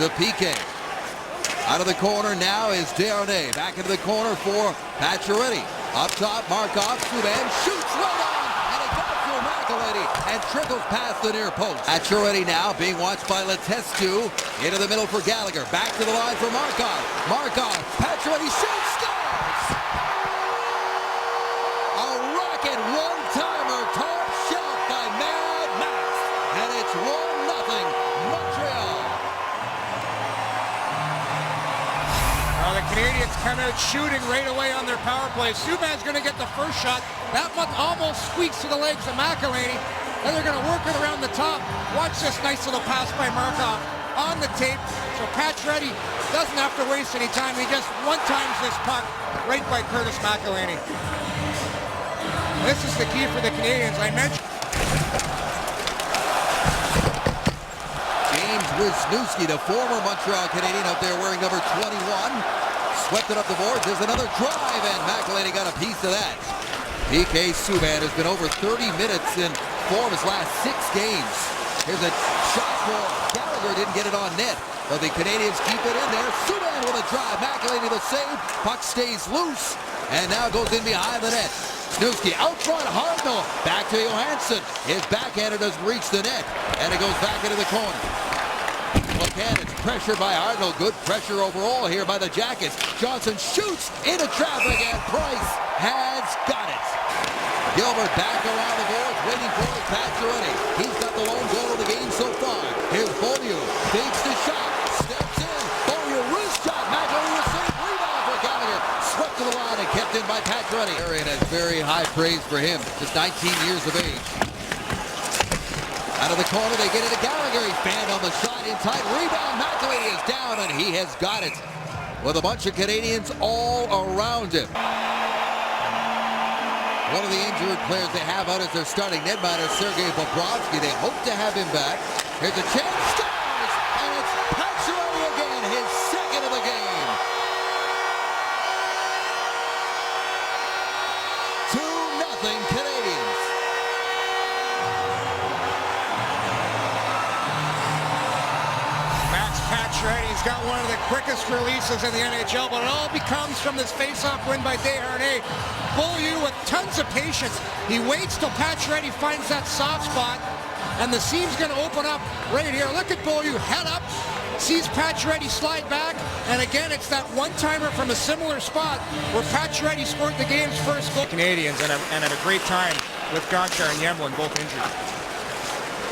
to PK. Out of the corner now is Desharnais. Back into the corner for Pacioretty. Up top, Markov, Subban shoots right on, and it goes through McElhinney and trickles past the near post. Pacioretty now being watched by Letestu. Into the middle for Gallagher. Back to the line for Markov. Markov, Pacioretty shoots, scores! A rocket one-timer, top shelf by Mad Max, and it's 1-0 Montreal. The Canadiens come out shooting right away on their power play. Subban's going to get the first shot. That one almost squeaks to the legs of McElhinney. Then they're going to work it around the top. Watch this nice little pass by Markov on the tape. So Pacioretty doesn't have to waste any time. He just one-times this puck right by Curtis McElhinney. This is the key for the Canadiens. I mentioned James Wisniewski, the former Montreal Canadien, out there wearing number 21. Swept it up the boards. There's another drive, and McElhinney got a piece of that. PK Subban has been over 30 minutes in 4 of his last 6 games. Here's a shot for Gallagher. Didn't get it on net, but the Canadiens keep it in there. Subban with a drive. McElhinney the save. Puck stays loose, and now goes in behind the net. Wisniewski out front. Hartnell back to Johansson. His backhander doesn't reach the net, and it goes back into the corner. Buchanan pressured by Hartnell. Good pressure overall here by the Jackets. Johnson shoots into traffic, and Price has got it. Gilbert back around the boards, waiting for his Pacioretty. He's got the lone goal of the game so far. Here's Beaulieu. Fakes the shot. Steps in. Beaulieu wrist shot. McElhinney with save. Rebound for Gallagher. Swept to the line and kept in by Pacioretty. And has very high praise for him. Just 19 years of age. Out of the corner, they get it to Gallagher. He fanned on the shot inside. Rebound. McElhinney is down, and he has got it. With a bunch of Canadiens all around him. One of the injured players they have out as their starting netminder, Sergei Bobrovsky. They hope to have him back. Here's a chance. Scores! And it's Pacioretty again, his second of the game. 2-0 Canadiens. Max Pacioretty's got one of the quickest releases in the NHL, but it all becomes from this face-off win by Desharnais. Beaulieu with tons of patience. He waits till Pacioretty finds that soft spot, and the seam's going to open up right here. Look at Beaulieu, head up, sees Pacioretty slide back, and again, it's that one-timer from a similar spot where Pacioretty scored the game's first goal. Canadiens, and at a great time with Gonchar and Yemlin both injured.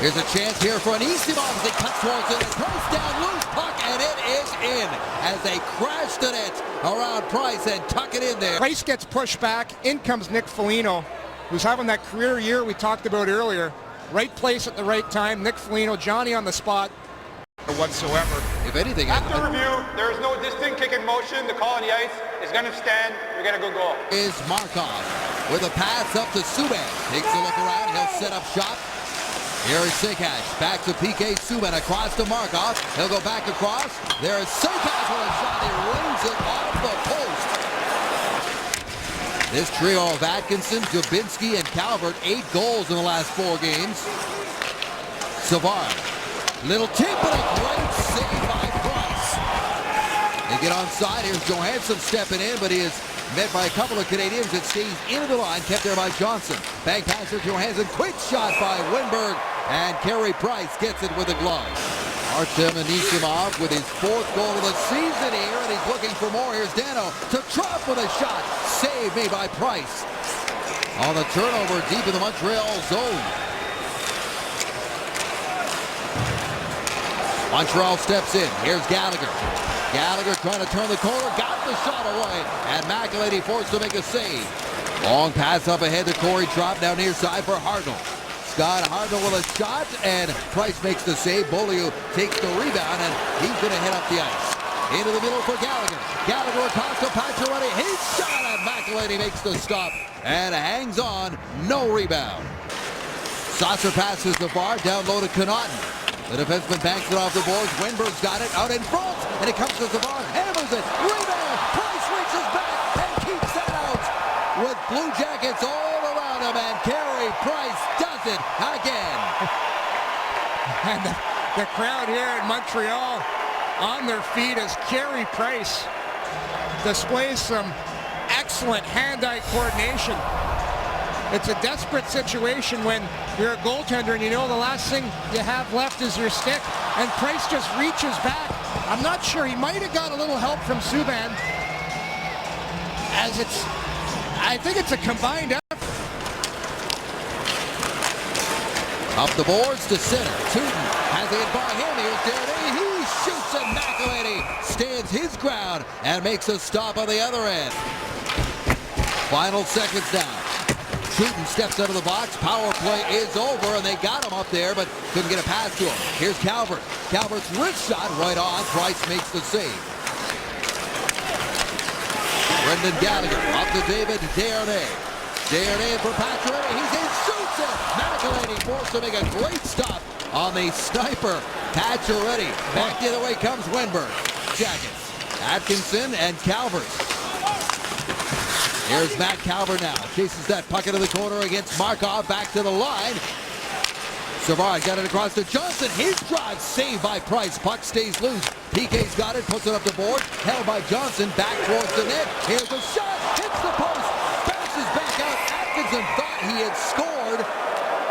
Here's a chance here for an Anisimov as they cut towards it. Price down, loose puck, and it is in as they crash the net around Price and tuck it in there. Price gets pushed back. In comes Nick Foligno, who's having that career year we talked about earlier. Right place at the right time. Nick Foligno, Johnny on the spot whatsoever. If anything, after review, there is no distinct kick in motion. The call on the ice is going to stand. You're going to go goal. Is Markov with a pass up to Subban. Takes a look around. He'll set up shot. Here is Sekac, back to PK Subban, across to Markov. He'll go back across. There is Sekac with a shot. He rings it off the post. This trio of Atkinson, Dubinsky, and Calvert, 8 goals in the last 4 games. Savard, little tip and a great save by Price. They get onside. Here's Johansson stepping in, but he is met by a couple of Canadiens. It stays into the line, kept there by Johnson. Bank pass for Johansson. Quick shot by Wennberg, and Carey Price gets it with a glove. Artem Anisimov with his 4th goal of the season here, and he's looking for more. Here's Dano to Trump with a shot. Save made by Price. On the turnover deep in the Montreal zone. Montreal steps in. Here's Gallagher. Gallagher trying to turn the corner, got the shot away, and McElhinney forced to make a save. Long pass up ahead to Corey Tromp down near side for Hartnell. Scott Hartnell with a shot, and Price makes the save. Beaulieu takes the rebound, and he's going to head up the ice. Into the middle for Gallagher. Gallagher across to Pacioretty. His shot, and McElhinney makes the stop and hangs on. No rebound. Saucer passes the bar, down low to Connaughton. The defenseman banks it off the boards. Wennberg's got it out in front, and it comes to Savard, hammers it, rebound, Price reaches back and keeps that out with Blue Jackets all around him, and Carey Price does it again. And the crowd here in Montreal on their feet as Carey Price displays some excellent hand-eye coordination. It's a desperate situation when you're a goaltender and you know the last thing you have left is your stick, and Price just reaches back. I'm not sure. He might have got a little help from Subban, as I think it's a combined effort. Up the boards to center. Tootin has it by him. Here's Darnay. He shoots and McElhinney stands his ground and makes a stop on the other end. Final seconds now. Tootin steps out of the box. Power play is over, and they got him up there, but couldn't get a pass to him. Here's Calvert. Calvert's wrist shot right on. Price makes the save. Brendan Gallagher up to David Desharnais. Desharnais for Pacioretty. He's in, shoots it. McElhinney forced to make a great stop on the sniper. Pacioretty. Back the other way comes Wenberg. Jackets. Atkinson and Calvert. Here's Matt Calvert now. Chases that puck into the corner against Markov. Back to the line. Savard got it across to Johnson. His drive saved by Price. Puck stays loose. PK's got it. Puts it up the board. Held by Johnson. Back towards the net. Here's a shot. Hits the post. Bounces back out. Atkinson thought he had scored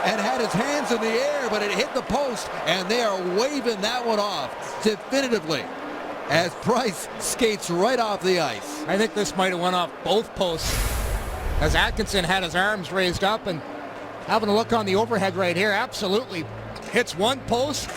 and had his hands in the air, but it hit the post, and they are waving that one off definitively as Price skates right off the ice. I think this might have went off both posts as Atkinson had his arms raised up, and having a look on the overhead right here, absolutely hits one post.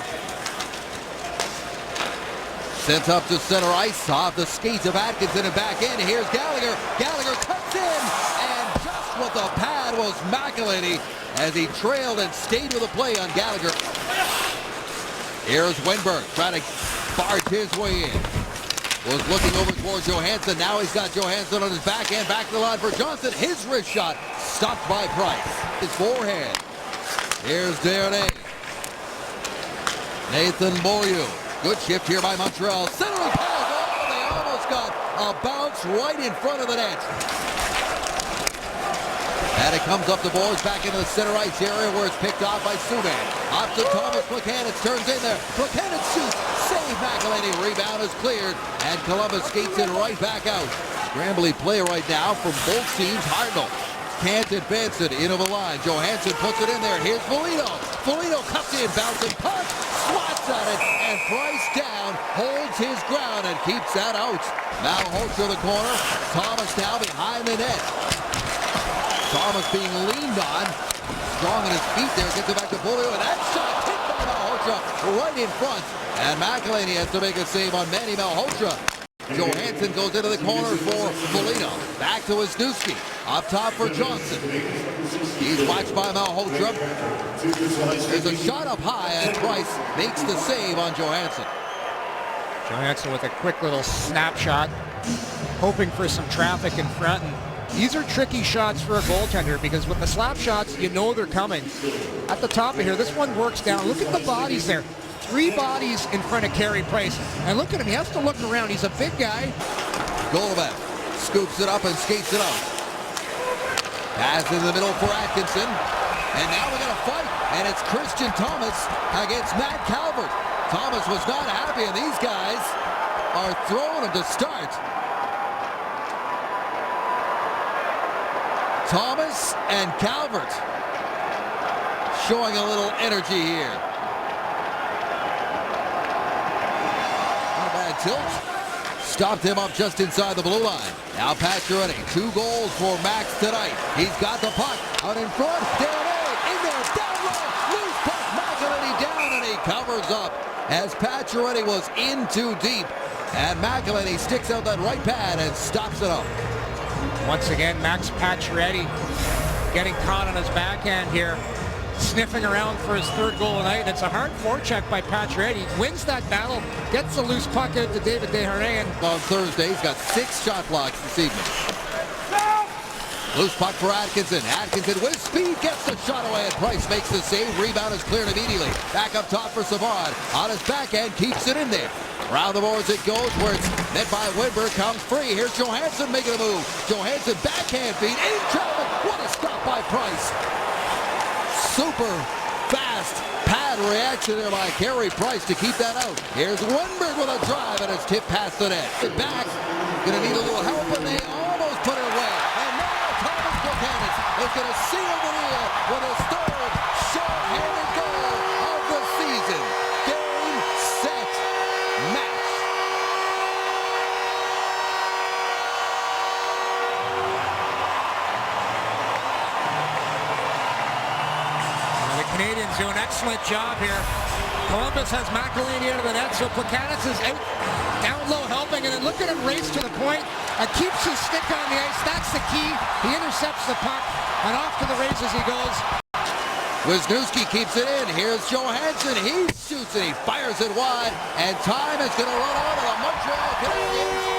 Sent up to center ice off the skates of Atkinson and back in. Here's Gallagher. Gallagher cuts in, and just with the pad was McElhinney as he trailed and stayed with the play on Gallagher. Here's Wenberg trying to barge his way in. Was looking over towards Johansson. Now he's got Johansson on his backhand. Back to the line for Johnson. His wrist shot stopped by Price. His forehand. Here's Desharnais. Nathan Beaulieu. Good shift here by Montreal. Centering pass. Oh, they almost got a bounce right in front of the net. And it comes up the boards back into the center ice area where it's picked off by Subban. Up to Thomas Plekanec, turns in there. Plekanec shoots, save McElhinney. Rebound is cleared, and Columbus skates it right back out. Scrambly play right now from both teams. Hartnell can't advance it into the line. Johansson puts it in there. Here's Foligno. Foligno cuts in, bouncing puck, swats at it, and Price down, holds his ground and keeps that out. Now Holtz to the corner. Thomas now behind the net. Thomas being leaned on, strong on his feet there, gets it back to Beaulieu, and that shot hit by Malhotra right in front. And McElhinney has to make a save on Manny Malhotra. Johansson goes into the corner for Foligno. Back to Wisniewski. Up top for Johnson. He's watched by Malhotra. There's a shot up high, and Price makes the save on Johansson. Johansson with a quick little snapshot, hoping for some traffic in front. And these are tricky shots for a goaltender because with the slap shots, you know they're coming. At the top of here, this one works down. Look at the bodies there. 3 bodies in front of Carey Price. And look at him. He has to look around. He's a big guy. Golovac scoops it up and skates it out. Pass in the middle for Atkinson. And now we got a fight. And it's Christian Thomas against Matt Calvert. Thomas was not happy, and these guys are throwing him to start. Thomas and Calvert showing a little energy here. Not a bad tilt. Stopped him up just inside the blue line. Now Pacioretty. 2 goals for Max tonight. He's got the puck out in front. Desharnais in there. Down low. Loose puck. McElhinney down, and he covers up as Pacioretty was in too deep. And McElhinney sticks out that right pad and stops it up. Once again, Max Pacioretty getting caught on his backhand here, sniffing around for his 3rd goal of the night. And it's a hard forecheck by Pacioretty. Wins that battle, gets the loose puck out to David Desharnais. On Thursday, he's got 6 shot blocks this evening. Loose puck for Atkinson. Atkinson with speed gets the shot away, and Price makes the save. Rebound is cleared immediately. Back up top for Savard. On his backhand, keeps it in there. Around the boards it goes, where it's met by Wenberg, comes free. Here's Johansson making a move. Johansson backhand feed in traffic. What a stop by Price. Super fast pass bad reaction there by Carey Price to keep that out. Here's Wennberg with a drive, and it's tipped past the net. Back, gonna need a little help, and they almost put it away. And now Thomas Buchanan is gonna seal the deal with his third short-handed goal of the season. Game, set, match. The Canadians do an excellent job here. Columbus has McElhinney out of the net, so Plekanec is out down low helping, and then look at him race to the point and keeps his stick on the ice. That's the key. He intercepts the puck, and off to the races he goes. Wisniewski keeps it in. Here's Johansson. He shoots and he fires it wide, and time is going to run out of the Montreal Canadiens.